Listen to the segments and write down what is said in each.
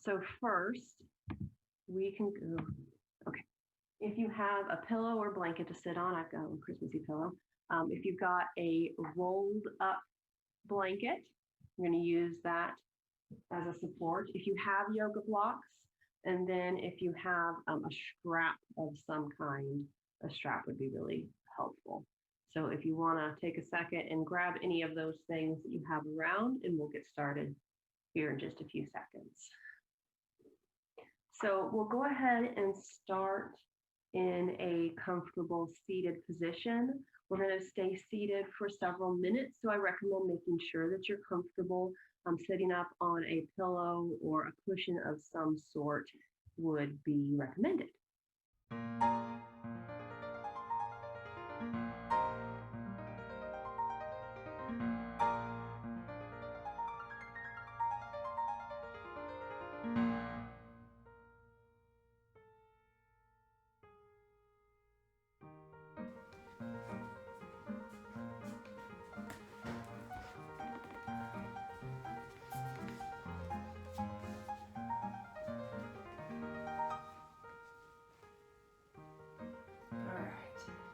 So first, we can go, okay. If you have a pillow or blanket to sit on, I've got a Christmassy pillow. If you've got a rolled up blanket, you're going to use that as a support. If you have yoga blocks, and then if you have a strap of some kind, a strap would be really helpful. So if you want to take a second and grab any of those things that you have around, and we'll get started here in just a few seconds. So we'll go ahead and start in a comfortable seated position. We're going to stay seated for several minutes, so I recommend making sure that you're comfortable. Sitting up on a pillow or a cushion of some sort would be recommended.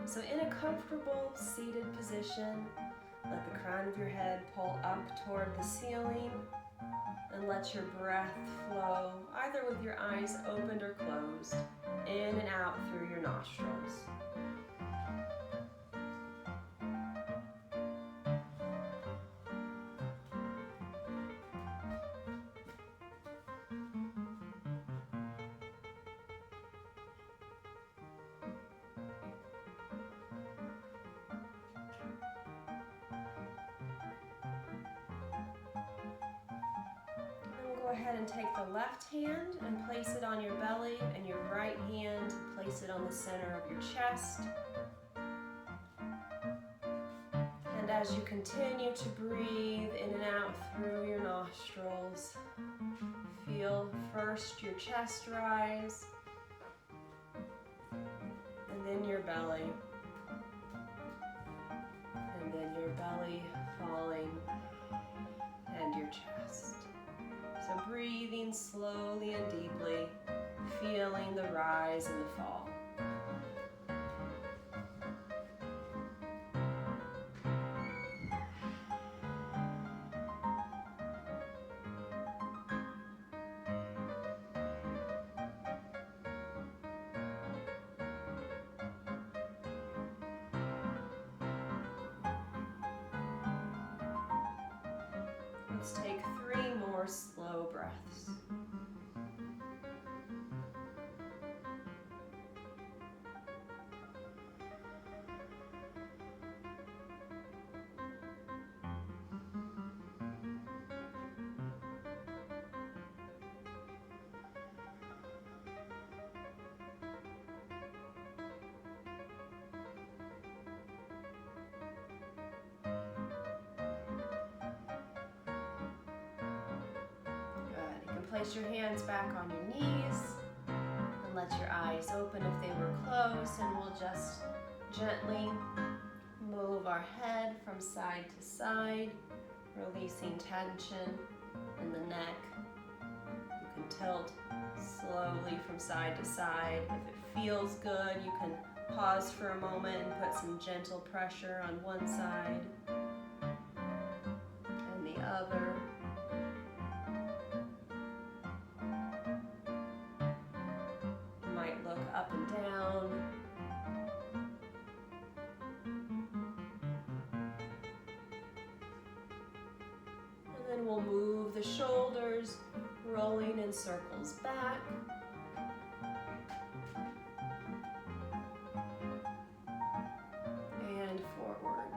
So in a comfortable seated position, let the crown of your head pull up toward the ceiling and let your breath flow either with your eyes opened or closed, in and out through your nostrils. Go ahead and take the left hand and place it on your belly, and your right hand place it on the center of your chest. And as you continue to breathe in and out through your nostrils, feel first your chest rise, and then your belly, and then your belly falling, and your chest. So breathing slowly and deeply, feeling the rise and the fall. Let's take 3 more slow breaths. Place your hands back on your knees and let your eyes open if they were closed, and we'll just gently move our head from side to side, releasing tension in the neck. You can tilt slowly from side to side. If it feels good, you can pause for a moment and put some gentle pressure on one side and the other. Up and down. And then we'll move the shoulders, rolling in circles back. And forward.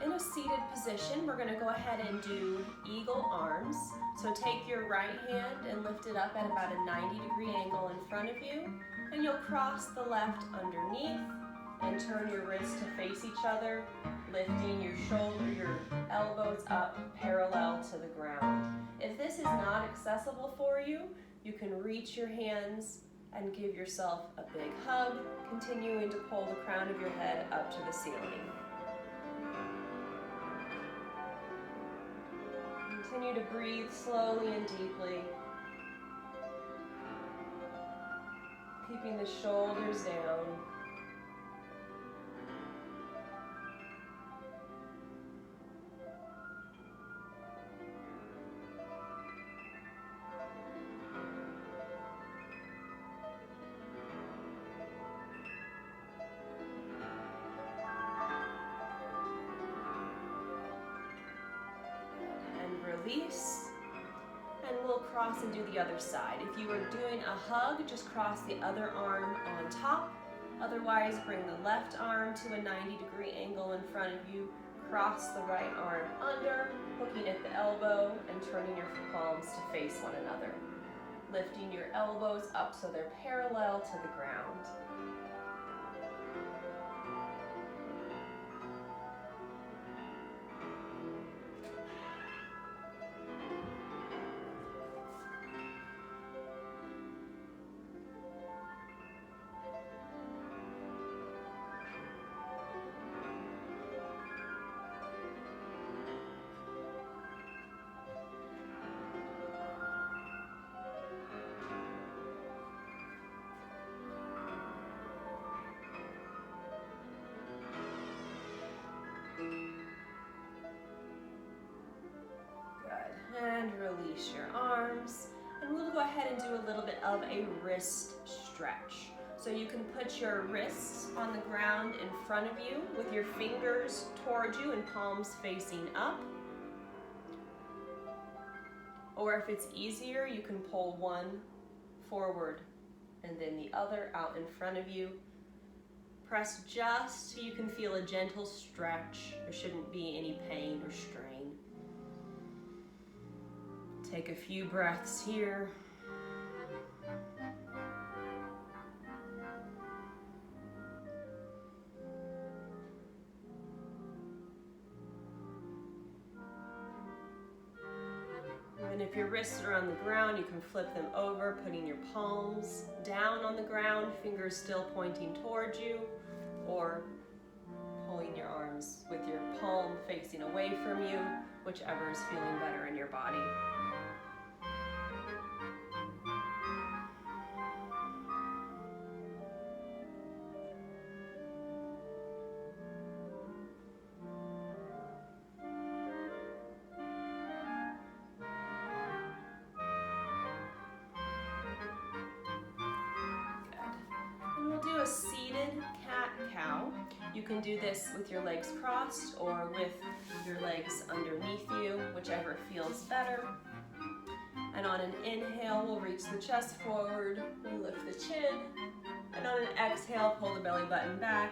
In a seated position, we're going to go ahead and do eagle arms. So take your right hand and lift it up at about a 90-degree angle in front of you, and you'll cross the left underneath and turn your wrists to face each other, lifting your elbows up parallel to the ground. If this is not accessible for you, you can reach your hands and give yourself a big hug, continuing to pull the crown of your head up to the ceiling. Continue to breathe slowly and deeply, keeping the shoulders down. Release, and we'll cross and do the other side. If you are doing a hug, just cross the other arm on top. Otherwise, bring the left arm to a 90-degree angle in front of you. Cross the right arm under, hooking at the elbow and turning your palms to face one another. Lifting your elbows up so they're parallel to the ground. And release your arms. And we'll go ahead and do a little bit of a wrist stretch. So you can put your wrists on the ground in front of you with your fingers towards you and palms facing up. Or if it's easier, you can pull one forward and then the other out in front of you. Press just so you can feel a gentle stretch. There shouldn't be any pain or strain. Take a few breaths here. And if your wrists are on the ground, you can flip them over, putting your palms down on the ground, fingers still pointing towards you, or pulling your arms with your palm facing away from you, whichever is feeling better in your body. A seated cat-cow. You can do this with your legs crossed or with your legs underneath you, whichever feels better. And on an inhale, we'll reach the chest forward, we lift the chin, and on an exhale, pull the belly button back,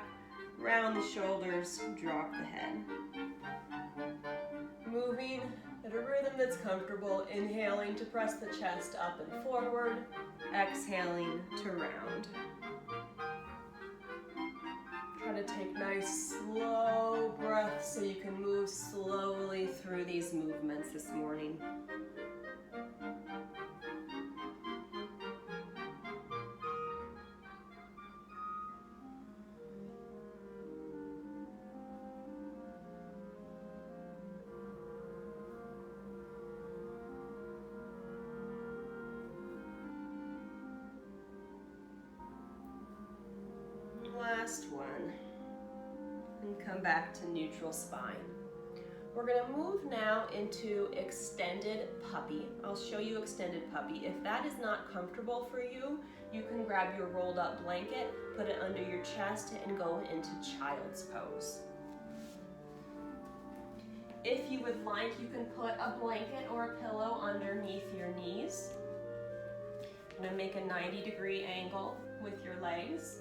round the shoulders, drop the head. Moving at a rhythm that's comfortable, inhaling to press the chest up and forward, exhaling to round. Try to take nice, slow breaths so you can move slowly through these movements this morning. Last one, and come back to neutral spine. We're going to move now into extended puppy. I'll show you extended puppy. If that is not comfortable for you, you can grab your rolled up blanket, put it under your chest, and go into child's pose. If you would like, you can put a blanket or a pillow underneath your knees. I'm going to make a 90-degree angle with your legs.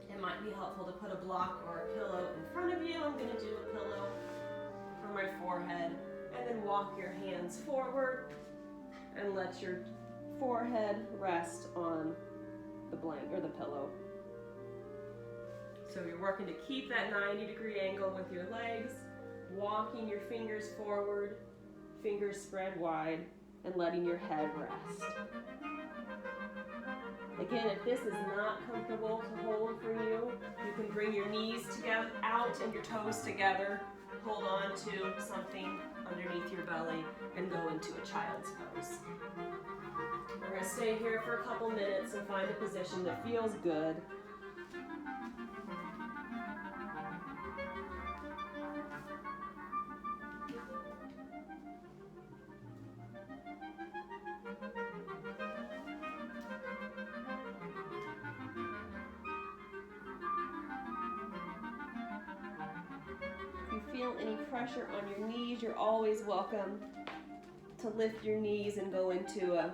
It might be helpful to put a block or a pillow in front of you. I'm going to do a pillow for my forehead, and then walk your hands forward and let your forehead rest on the blanket or the pillow. So you're working to keep that 90-degree angle with your legs, walking your fingers forward, fingers spread wide, and letting your head rest. Again, if this is not comfortable to hold for you, you can bring your knees together out and your toes together. Hold on to something underneath your belly and go into a child's pose. We're going to stay here for a couple minutes and find a position that feels good. If you feel any pressure on your knees, you're always welcome to lift your knees and go into a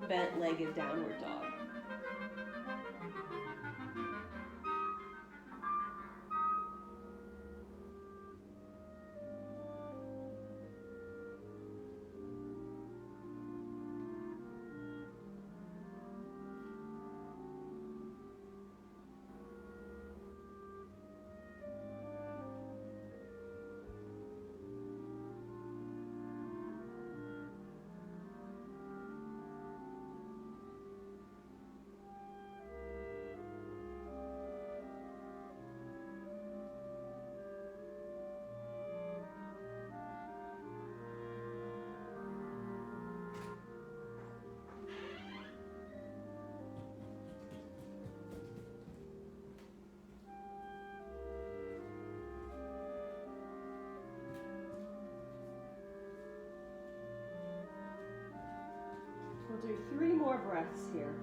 bent-legged downward dog. We'll do 3 more breaths here.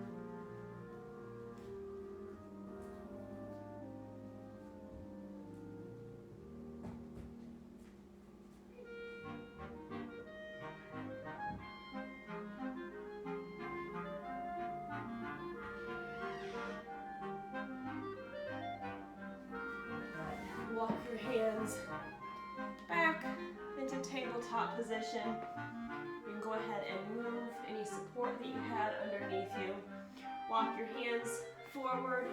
Walk your hands back into tabletop position. You can go ahead and move any support that you had underneath you. Walk your hands forward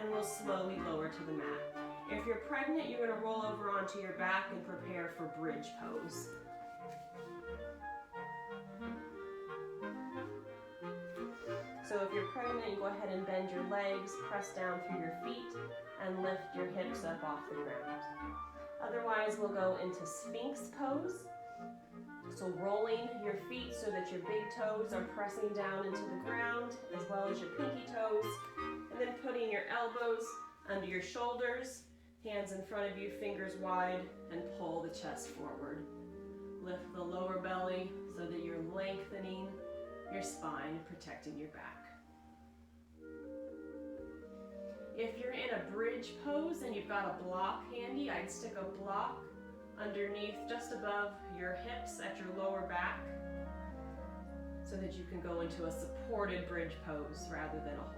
and we'll slowly lower to the mat. If you're pregnant, you're going to roll over onto your back and prepare for bridge pose. So if you're pregnant, you go ahead and bend your legs, press down through your feet, and lift your hips up off the ground. Otherwise, we'll go into Sphinx pose. So rolling your feet so that your big toes are pressing down into the ground, as well as your pinky toes, and then putting your elbows under your shoulders, hands in front of you, fingers wide, and pull the chest forward. Lift the lower belly so that you're lengthening your spine, protecting your back. If you're in a bridge pose and you've got a block handy, I'd stick a block underneath, just above your hips at your lower back, so that you can go into a supported bridge pose rather than a hold.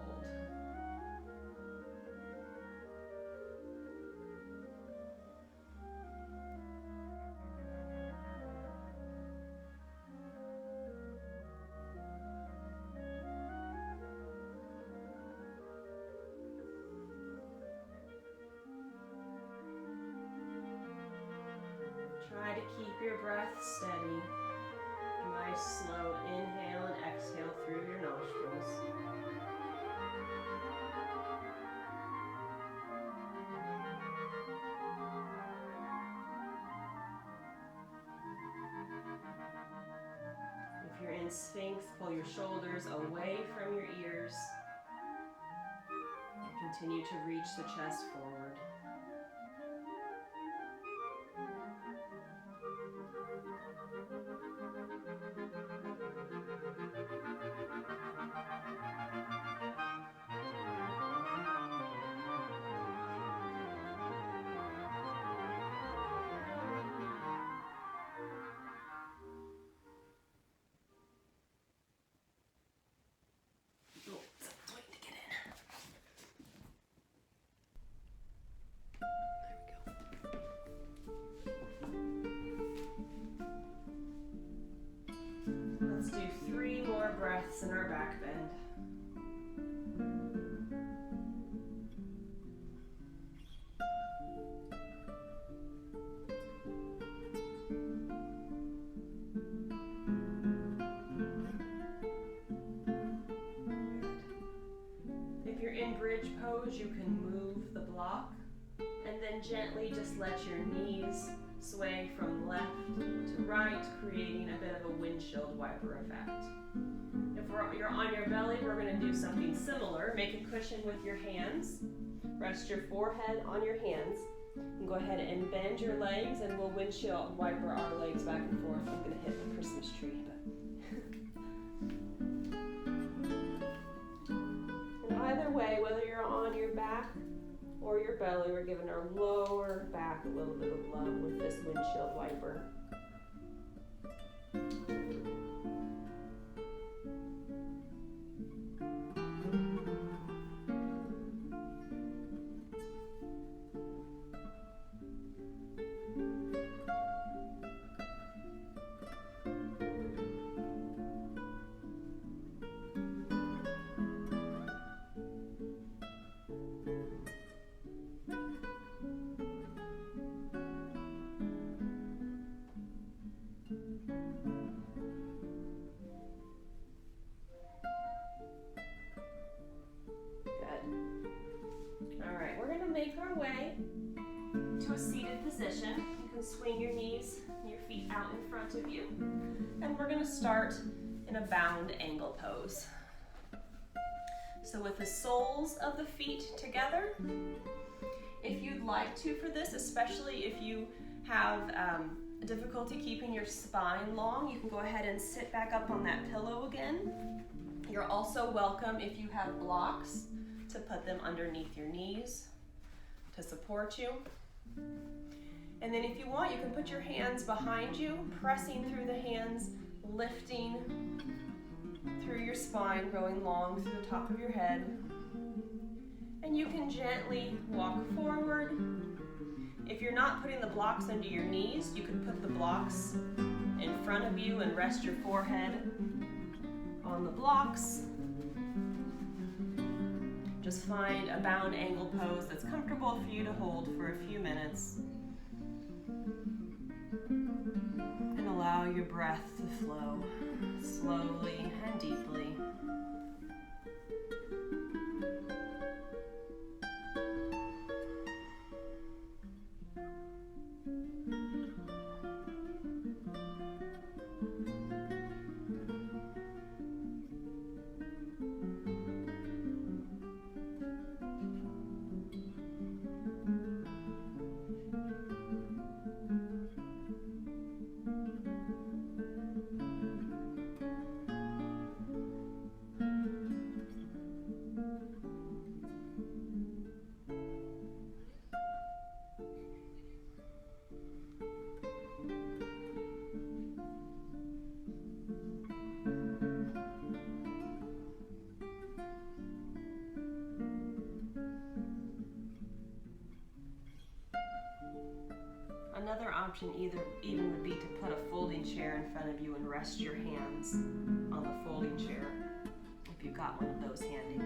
Try to keep your breath steady. Nice slow inhale and exhale through your nostrils. If you're in Sphinx, pull your shoulders away from your ears. And continue to reach the chest forward. Let's do 3 more breaths in our back bend. Good. remove the block, and then gently just let your knees sway from left to right, creating a bit of a windshield wiper effect. If you're on your belly, we're going to do something similar. Make a cushion with your hands. Rest your forehead on your hands. And go ahead and bend your legs, and we'll windshield wiper our legs back and forth. I'm going to hit the Christmas tree. And either way, whether you're on your back or your belly, we're giving our lower back a little bit of love with this windshield wiper. Make our way to a seated position. You can swing your knees and your feet out in front of you. And we're going to start in a bound angle pose. So with the soles of the feet together, if you'd like to for this, especially if you have difficulty keeping your spine long, you can go ahead and sit back up on that pillow again. You're also welcome, if you have blocks, to put them underneath your knees to support you. And then if you want, you can put your hands behind you, pressing through the hands, lifting through your spine, going long through the top of your head. And you can gently walk forward. If you're not putting the blocks under your knees, you can put the blocks in front of you and rest your forehead on the blocks. Just find a bound angle pose that's comfortable for you to hold for a few minutes. And allow your breath to flow slowly and deeply. Another option even would be to put a folding chair in front of you and rest your hands on the folding chair if you've got one of those handy.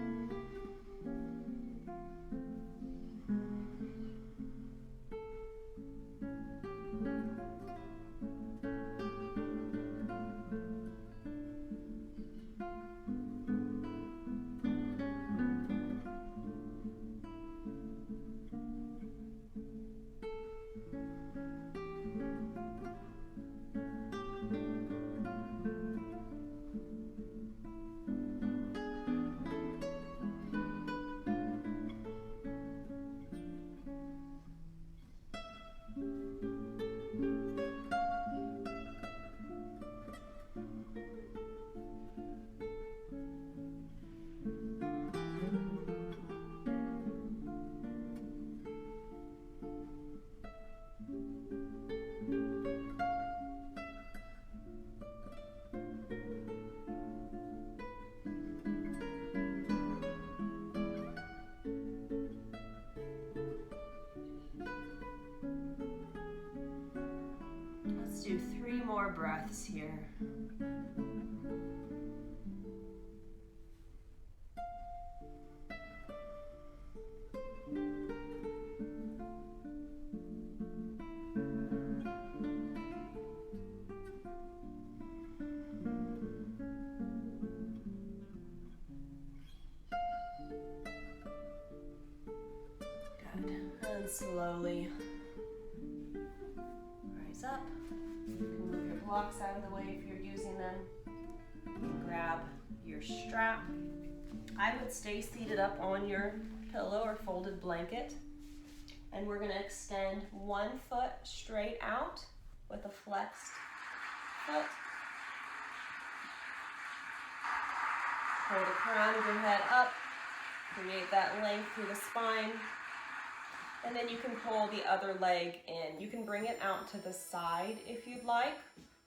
Do 3 more breaths here. Good. And slowly rise up. You can move your blocks out of the way if you're using them. And grab your strap. I would stay seated up on your pillow or folded blanket. And we're going to extend one foot straight out with a flexed foot. Pull the crown of your head up. Create that length through the spine. And then you can pull the other leg in. You can bring it out to the side if you'd like,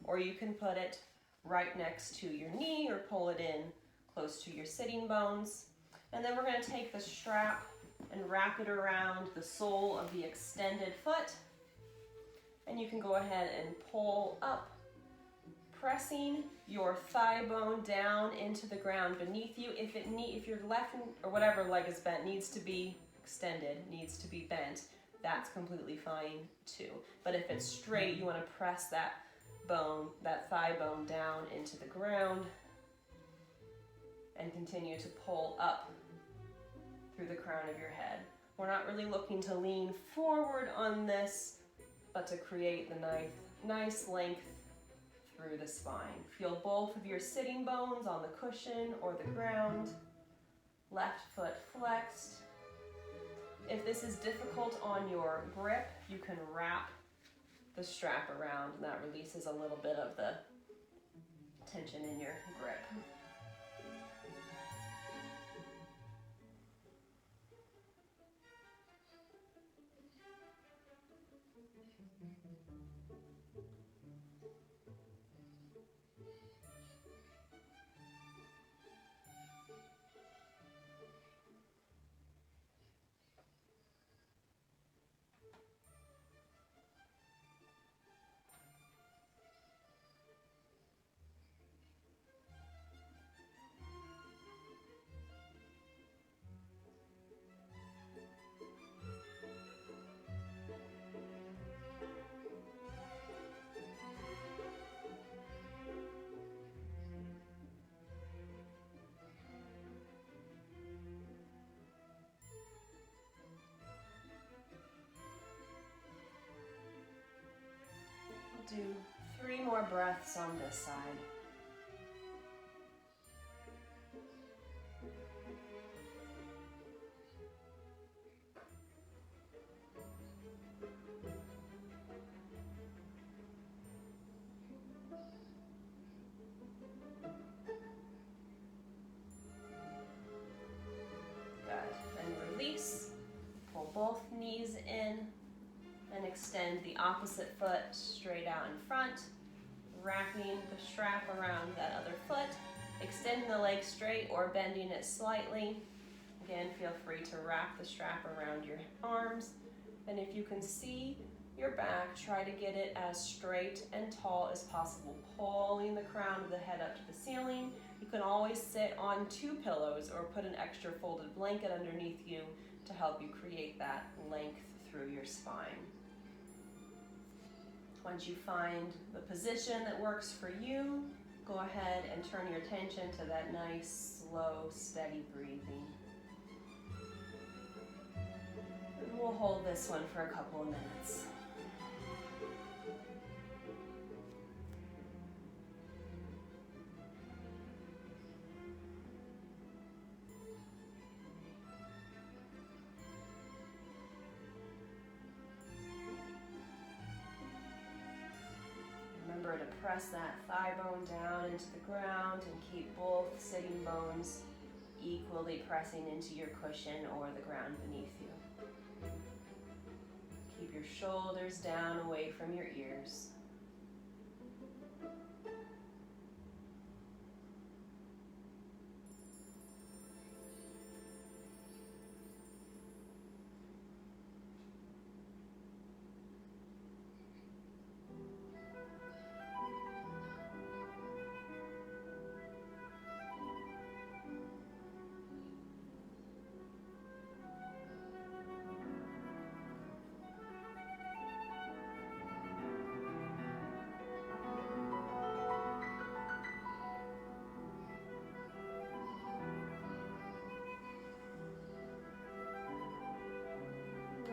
or you can put it right next to your knee or pull it in close to your sitting bones. And then we're going to take the strap and wrap it around the sole of the extended foot. And you can go ahead and pull up, pressing your thigh bone down into the ground beneath you. If your left or whatever leg is bent needs to be extended, needs to be bent, that's completely fine too. But if it's straight, you want to press that bone, that thigh bone down into the ground and continue to pull up through the crown of your head. We're not really looking to lean forward on this, but to create the nice length through the spine. Feel both of your sitting bones on the cushion or the ground. Left foot flexed. If this is difficult on your grip, you can wrap the strap around, and that releases a little bit of the tension in your grip. Do 3 more breaths on this side. Good. And release. Pull both knees in. And extend the opposite foot straight out in front, wrapping the strap around that other foot, extending the leg straight or bending it slightly. Again, feel free to wrap the strap around your arms. And if you can see your back, try to get it as straight and tall as possible, pulling the crown of the head up to the ceiling. You can always sit on 2 pillows or put an extra folded blanket underneath you to help you create that length through your spine. Once you find the position that works for you, go ahead and turn your attention to that nice, slow, steady breathing. And we'll hold this one for a couple of minutes. Remember to press that thigh bone down into the ground and keep both sitting bones equally pressing into your cushion or the ground beneath you. Keep your shoulders down away from your ears.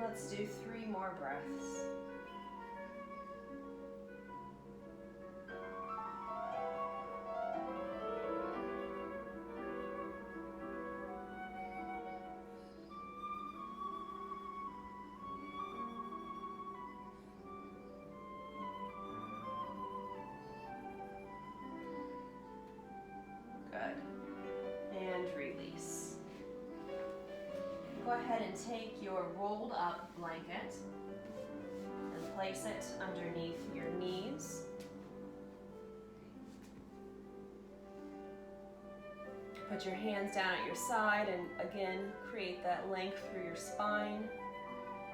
let's do 3 more breaths. Good. And release. Go ahead and take your rolled up blanket and place it underneath your knees. Put your hands down at your side and again, create that length through your spine.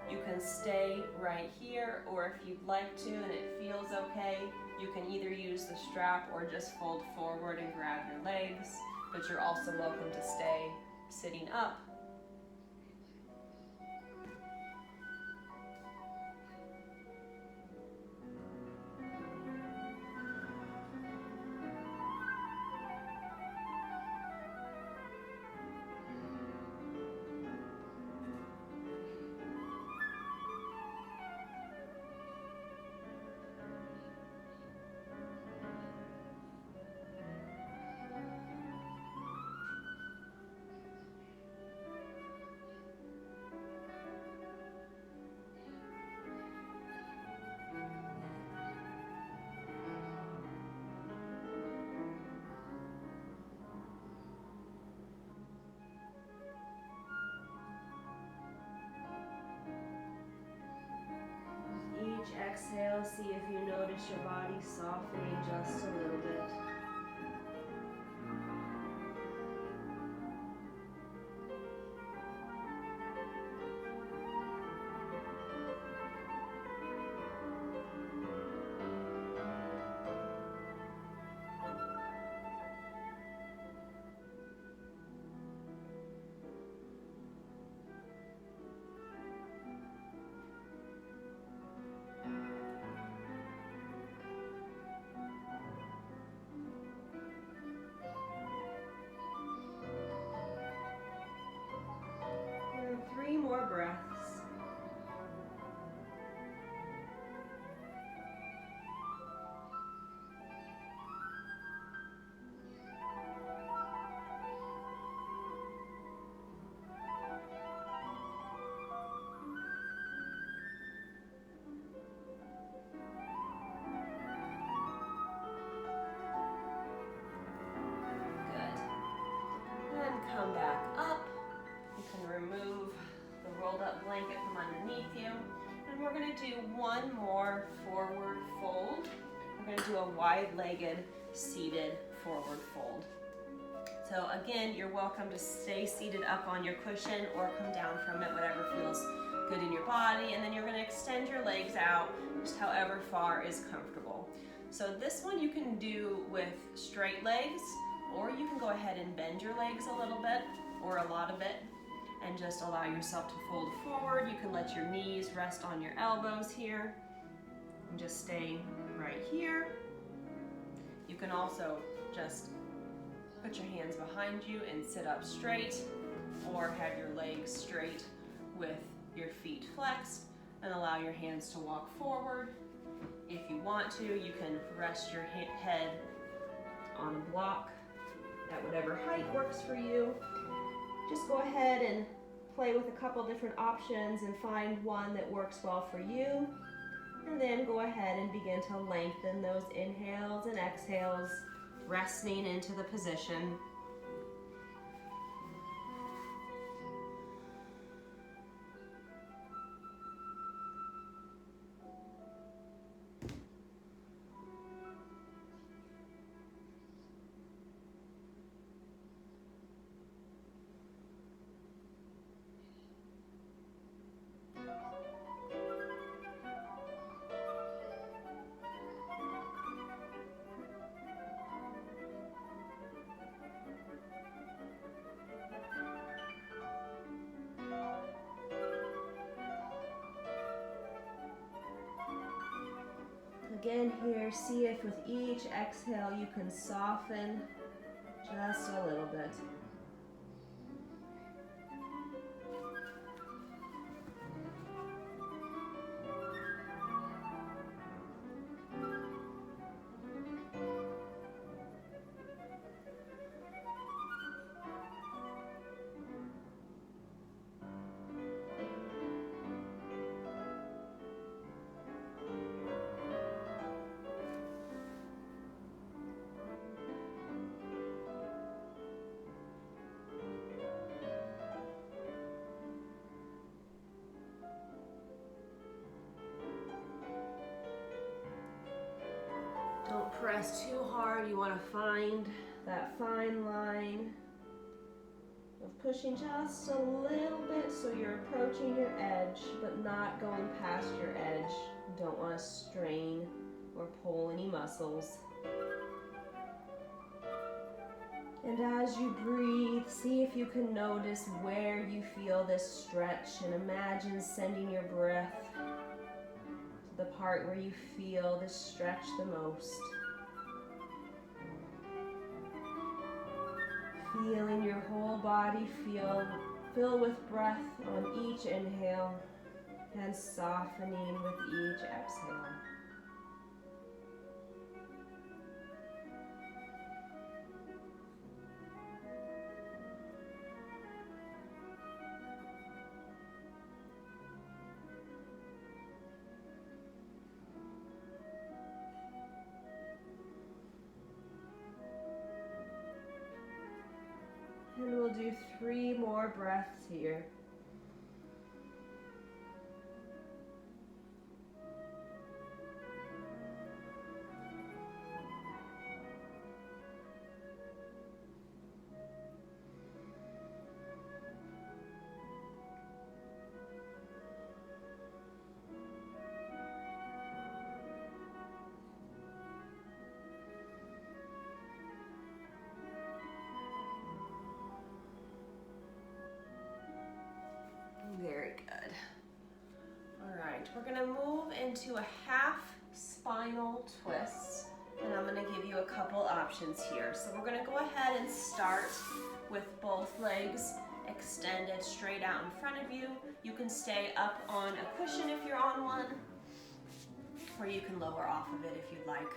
You can stay right here, or if you'd like to and it feels okay, you can either use the strap or just fold forward and grab your legs, but you're also welcome to stay sitting up. Each exhale, see if you notice your body softening just a little bit. And 3 more breaths. Good. And come back up. You can remove the rolled up blanket from underneath you. And we're going to do 1 more forward fold. We're going to do a wide-legged seated forward fold. So again, you're welcome to stay seated up on your cushion or come down from it, whatever feels good in your body. And then you're going to extend your legs out just however far is comfortable. So this one you can do with straight legs, or you can go ahead and bend your legs a little bit or a lot of it and just allow yourself to fold forward. You can let your knees rest on your elbows here and just stay right here. You can also just put your hands behind you and sit up straight, or have your legs straight with your feet flexed and allow your hands to walk forward. If you want to, you can rest your head on a block at whatever height works for you. Just go ahead and play with a couple different options and find one that works well for you. And then go ahead and begin to lengthen those inhales and exhales, resting into the position. Again here, see if with each exhale you can soften just a little bit. Don't press too hard. You want to find that fine line of pushing just a little bit so you're approaching your edge, but not going past your edge. You don't want to strain or pull any muscles. And as you breathe, see if you can notice where you feel this stretch, and imagine sending your breath to the part where you feel this stretch the most. Feeling your whole body fill with breath on each inhale and softening with each exhale. And we'll do 3 more breaths here. Very good. All right, we're gonna move into a half spinal twist, and I'm gonna give you a couple options here. So we're gonna go ahead and start with both legs extended straight out in front of you. You can stay up on a cushion if you're on one, or you can lower off of it if you'd like.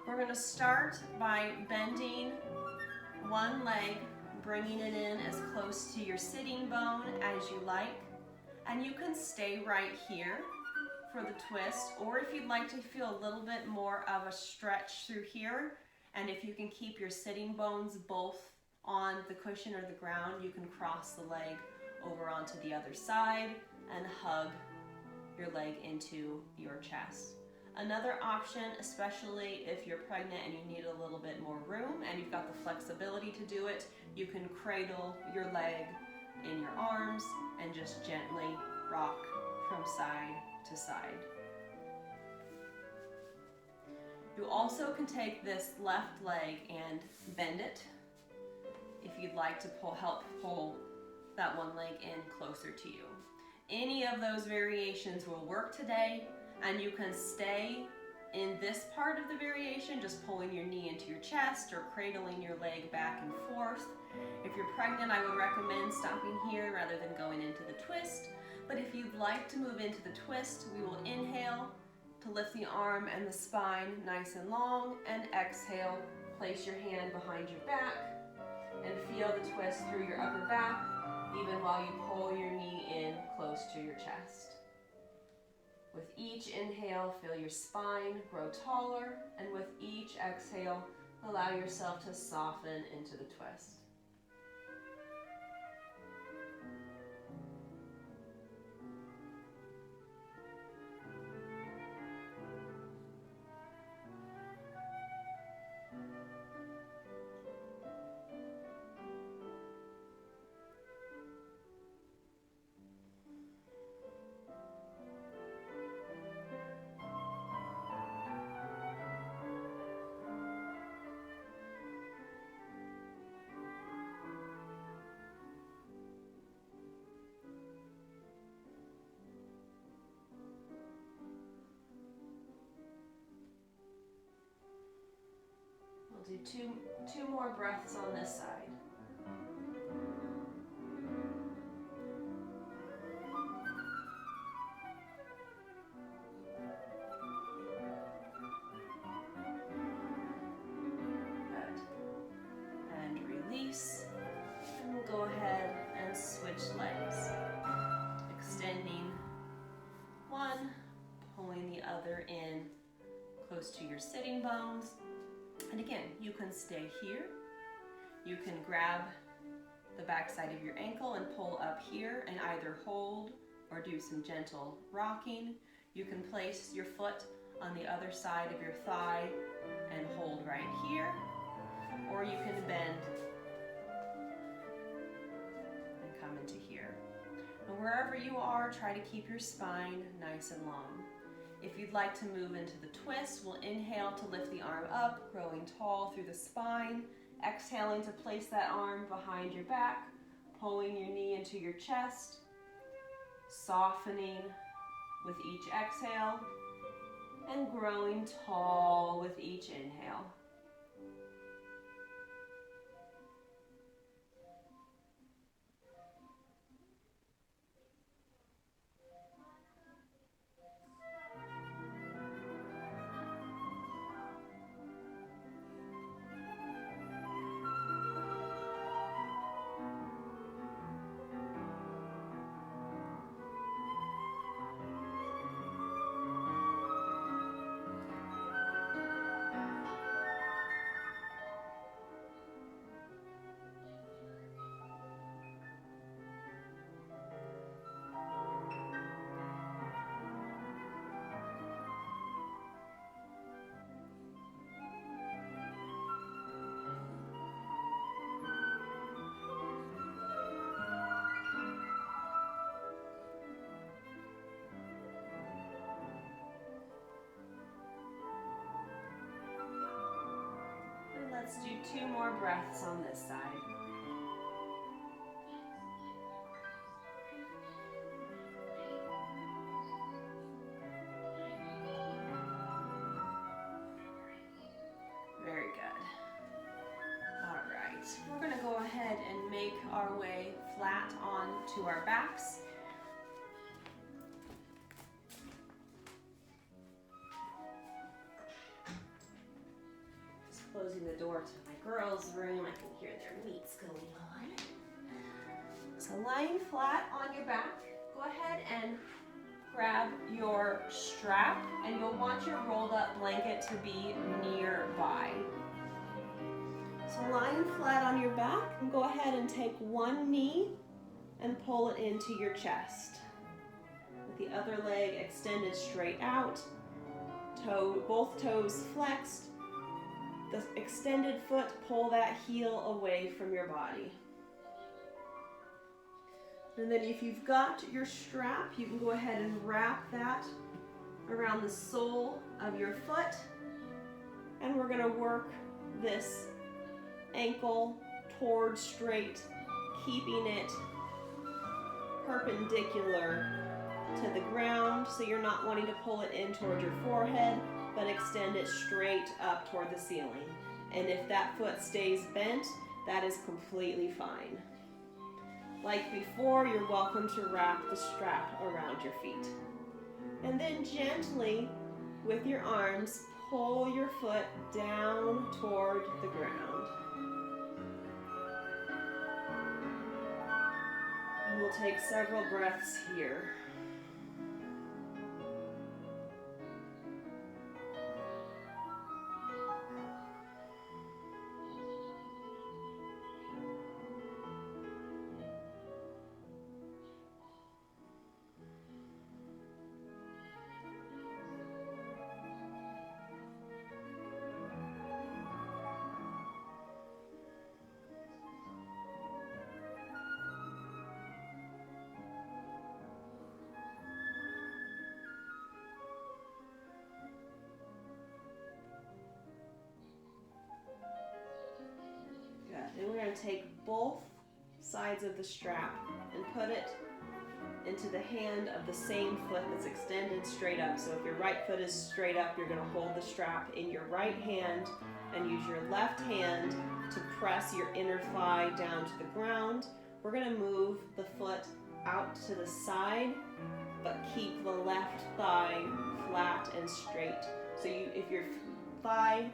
We're gonna start by bending one leg, bringing it in as close to your sitting bone as you like. And you can stay right here for the twist, or if you'd like to feel a little bit more of a stretch through here, and if you can keep your sitting bones both on the cushion or the ground, you can cross the leg over onto the other side and hug your leg into your chest. Another option, especially if you're pregnant and you need a little bit more room and you've got the flexibility to do it, you can cradle your leg in your arms and just gently rock from side to side. You also can take this left leg and bend it if you'd like to help pull that one leg in closer to you. Any of those variations will work today, and you can stay in this part of the variation, just pulling your knee into your chest or cradling your leg back and forth. If you're pregnant, I would recommend stopping here rather than going into the twist. But if you'd like to move into the twist, we will inhale to lift the arm and the spine nice and long, and exhale, place your hand behind your back and feel the twist through your upper back, even while you pull your knee in close to your chest. With each inhale, feel your spine grow taller, and with each exhale, allow yourself to soften into the twist. We'll do two more breaths on this side. Good. And release. And we'll go ahead and switch legs. Extending one, pulling the other in close to your sitting bones. And again, you can stay here. You can grab the backside of your ankle and pull up here and either hold or do some gentle rocking. You can place your foot on the other side of your thigh and hold right here, or you can bend and come into here. And wherever you are, try to keep your spine nice and long. If you'd like to move into the twist, we'll inhale to lift the arm up, growing tall through the spine. Exhaling to place that arm behind your back, pulling your knee into your chest, softening with each exhale, and growing tall with each inhale. Let's do 2 more breaths on this side. Very good. All right, we're going to go ahead and make our way flat onto our backs. Closing the door to my girls' room. I can hear their meets going on. So lying flat on your back, go ahead and grab your strap, and you'll want your rolled up blanket to be nearby. So lying flat on your back, and go ahead and take one knee and pull it into your chest. With the other leg extended straight out, both toes flexed. The extended foot, pull that heel away from your body. And then if you've got your strap, you can go ahead and wrap that around the sole of your foot. And we're gonna work this ankle toward straight, keeping it perpendicular to the ground, so you're not wanting to pull it in toward your forehead, but extend it straight up toward the ceiling. And if that foot stays bent, that is completely fine. Like before, you're welcome to wrap the strap around your feet. And then gently, with your arms, pull your foot down toward the ground. And we'll take several breaths here. And we're going to take both sides of the strap and put it into the hand of the same foot that's extended straight up. So if your right foot is straight up, you're going to hold the strap in your right hand and use your left hand to press your inner thigh down to the ground. We're going to move the foot out to the side, but keep the left thigh flat and straight. So if your thigh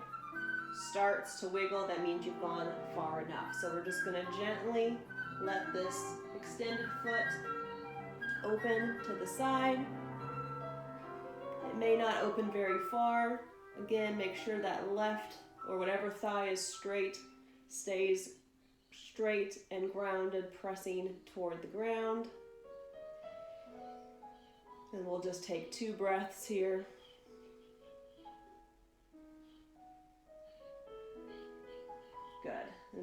starts to wiggle, that means you've gone far enough. So we're just going to gently let this extended foot open to the side. It may not open very far. Again, make sure that left or whatever thigh is straight stays straight and grounded, pressing toward the ground. And we'll just take 2 breaths here.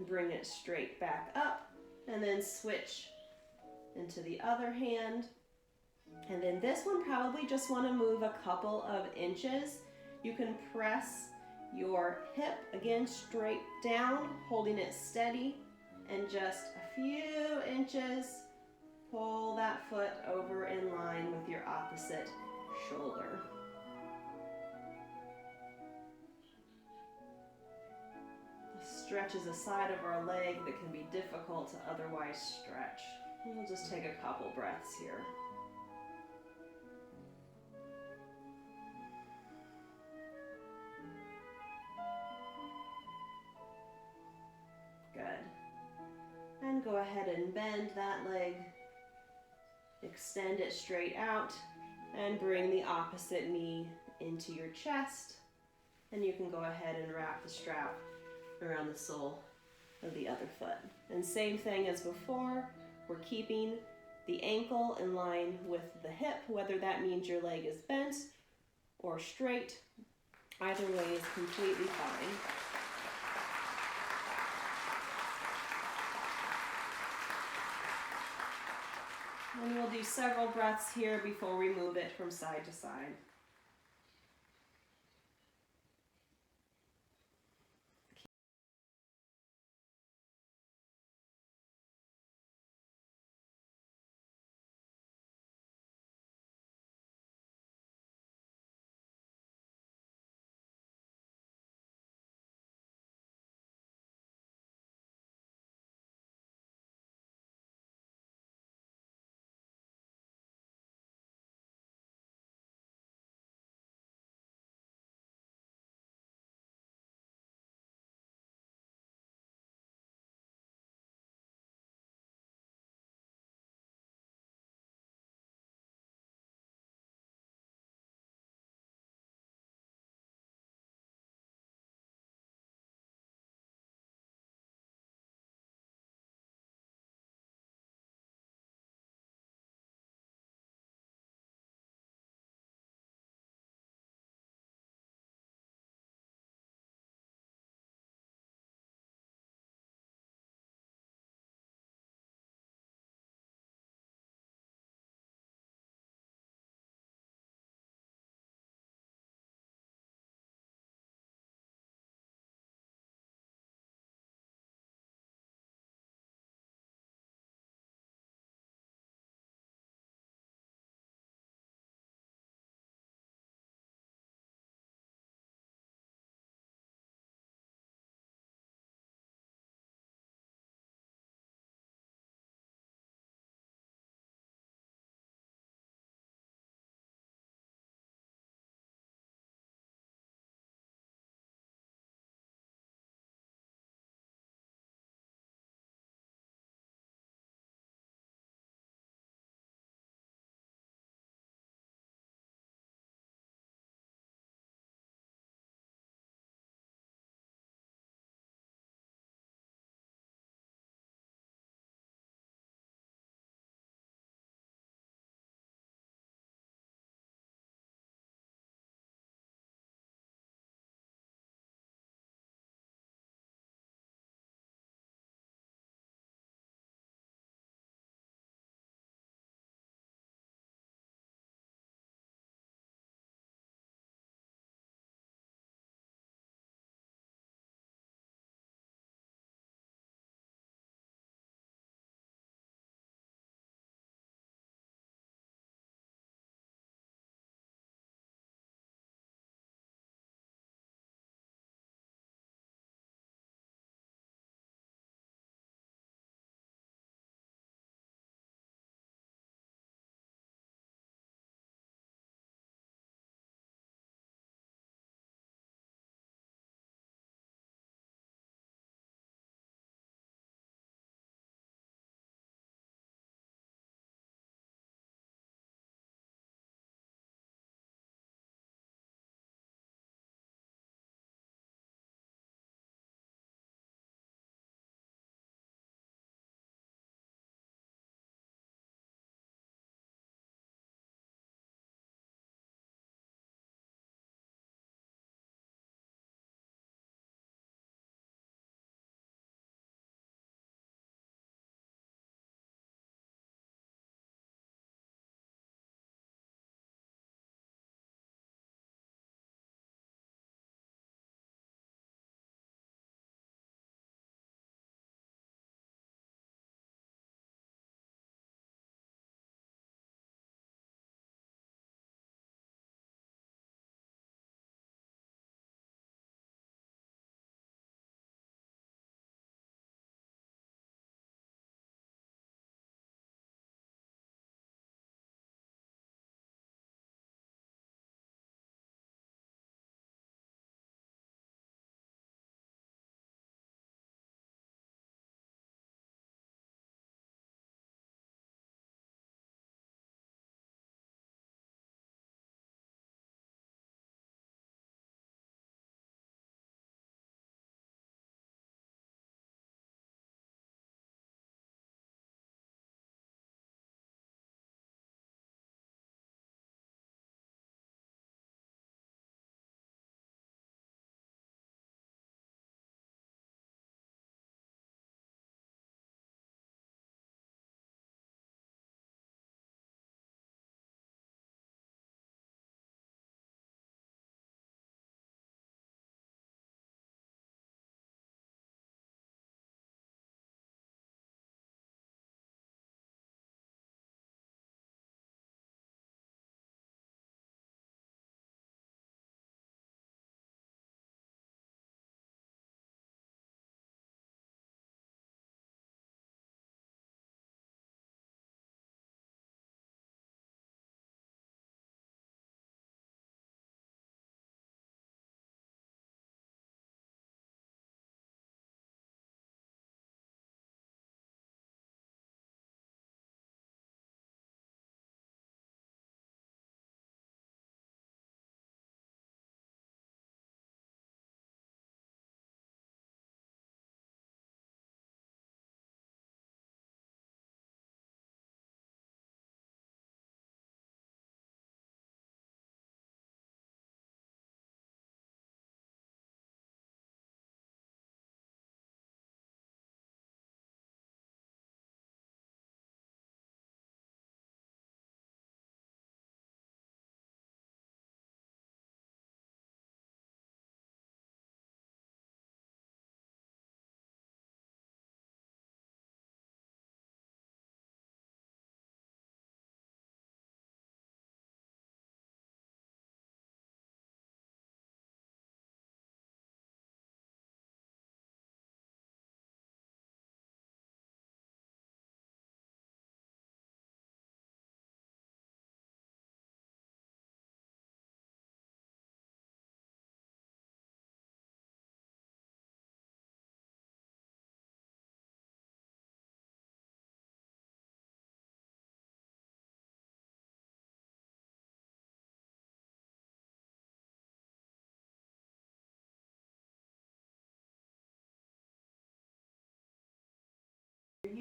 bring it straight back up, and then switch into the other hand. And then this one, probably just want to move a couple of inches. You can press your hip again straight down, holding it steady, and just a few inches, pull that foot over in line with your opposite shoulder. Stretch is a side of our leg that can be difficult to otherwise stretch. We'll just take a couple breaths here. Good. And go ahead and bend that leg. Extend it straight out and bring the opposite knee into your chest. And you can go ahead and wrap the strap around the sole of the other foot. And same thing as before, we're keeping the ankle in line with the hip, whether that means your leg is bent or straight. Either way is completely fine. And we'll do several breaths here before we move it from side to side.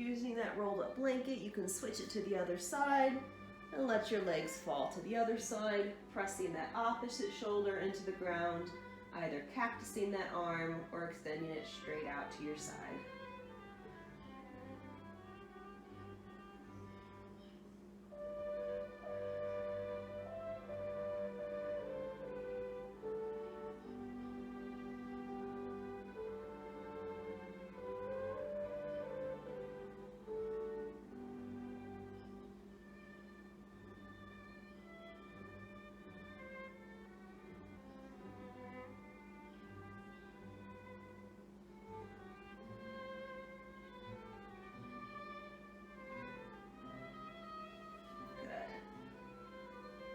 using that rolled up blanket, you can switch it to the other side and let your legs fall to the other side, pressing that opposite shoulder into the ground, either cactusing that arm or extending it straight out to your side.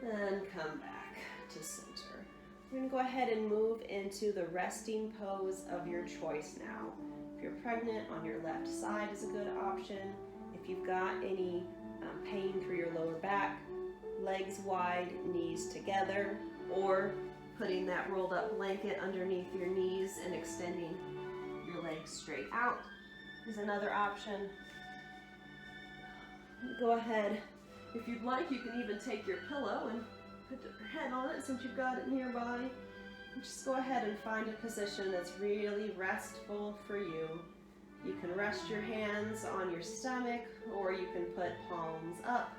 And come back to center. We're going to go ahead and move into the resting pose of your choice now. If you're pregnant, on your left side is a good option. If you've got any pain through your lower back, legs wide, knees together, or putting that rolled up blanket underneath your knees and extending your legs straight out is another option. Go ahead. If you'd like, you can even take your pillow and put your head on it since you've got it nearby. And just go ahead and find a position that's really restful for you. You can rest your hands on your stomach, or you can put palms up,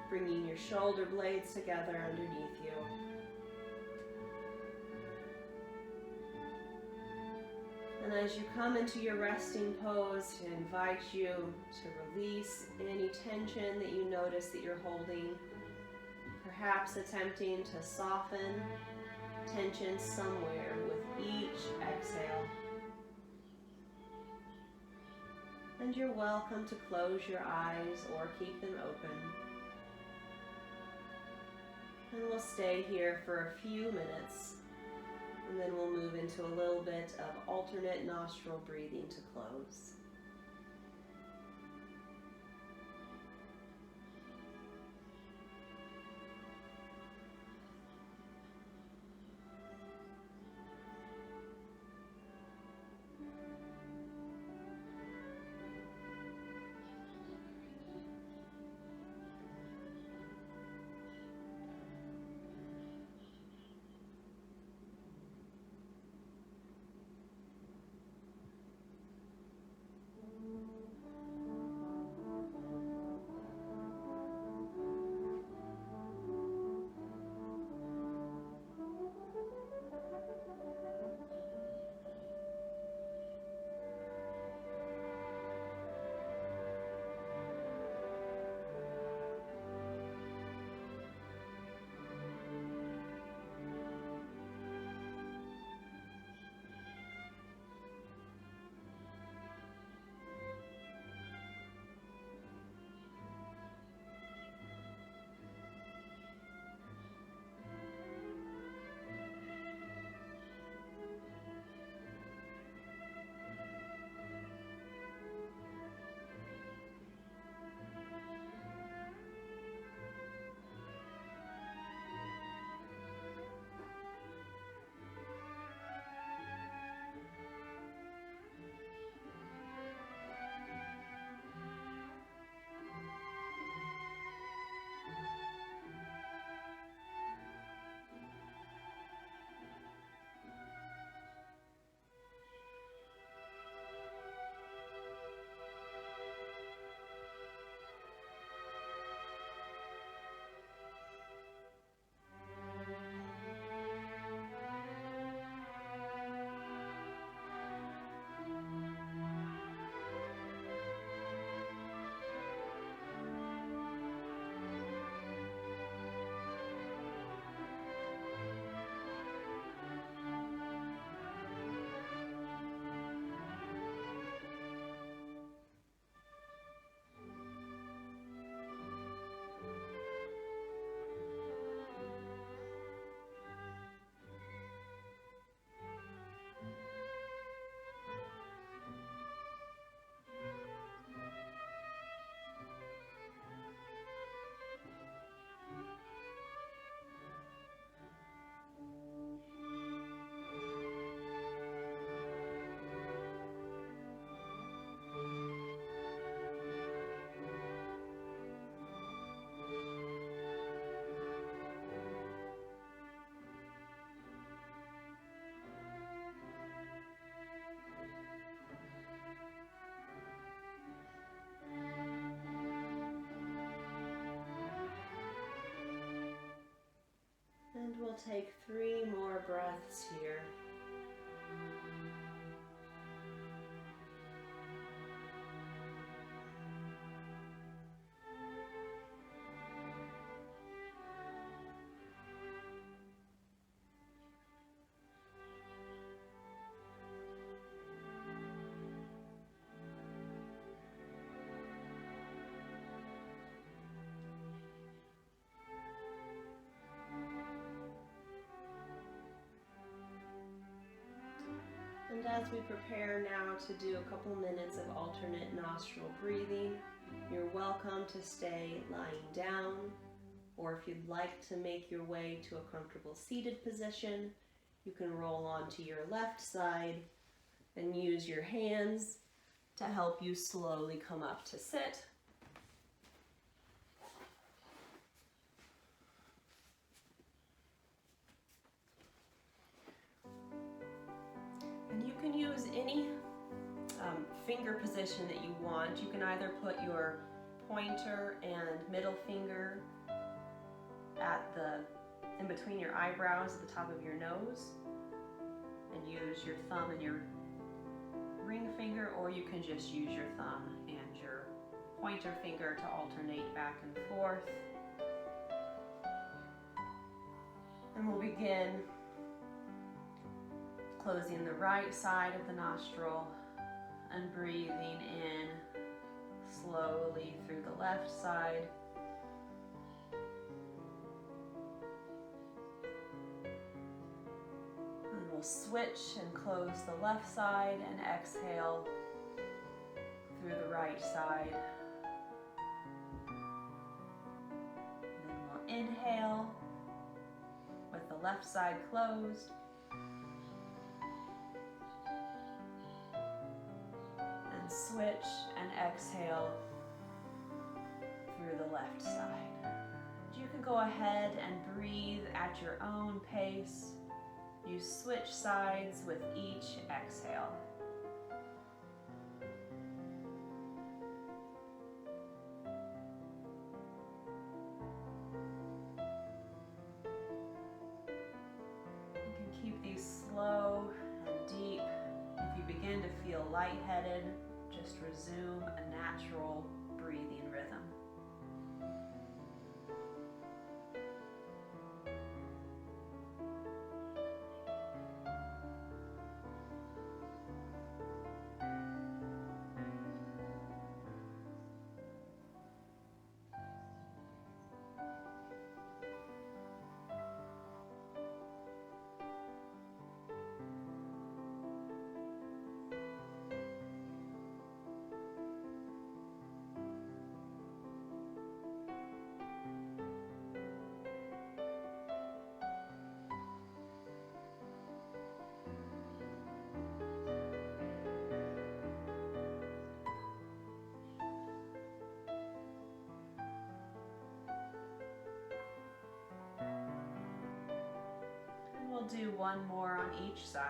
bringing your shoulder blades together underneath you. And as you come into your resting pose, I invite you to release any tension that you notice that you're holding, perhaps attempting to soften tension somewhere with each exhale. And you're welcome to close your eyes or keep them open. And we'll stay here for a few minutes. And then we'll move into a little bit of alternate nostril breathing to close. we'll take 3 more breaths here. And as we prepare now to do a couple minutes of alternate nostril breathing, you're welcome to stay lying down, or if you'd like to make your way to a comfortable seated position, you can roll onto your left side and use your hands to help you slowly come up to sit. And you can use any finger position that you want. You can either put your pointer and middle finger in between your eyebrows at the top of your nose, and use your thumb and your ring finger, or you can just use your thumb and your pointer finger to alternate back and forth. And we'll begin closing the right side of the nostril and breathing in slowly through the left side. And we'll switch and close the left side and exhale through the right side. And then we'll inhale with the left side closed. Switch and exhale through the left side. You can go ahead and breathe at your own pace. You switch sides with each exhale. You can keep these slow and deep. If you begin to feel lightheaded, just resume a natural breathing rhythm. We'll do one more on each side.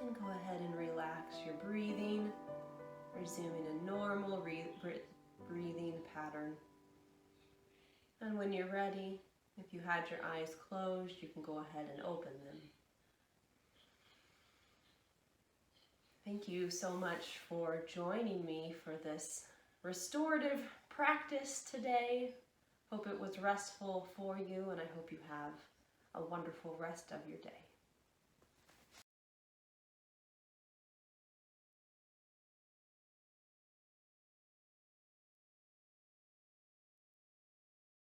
And go ahead and relax your breathing, resuming a normal breathing pattern. And when you're ready, if you had your eyes closed, you can go ahead and open them. Thank you so much for joining me for this restorative practice today. Hope it was restful for you, and I hope you have a wonderful rest of your day.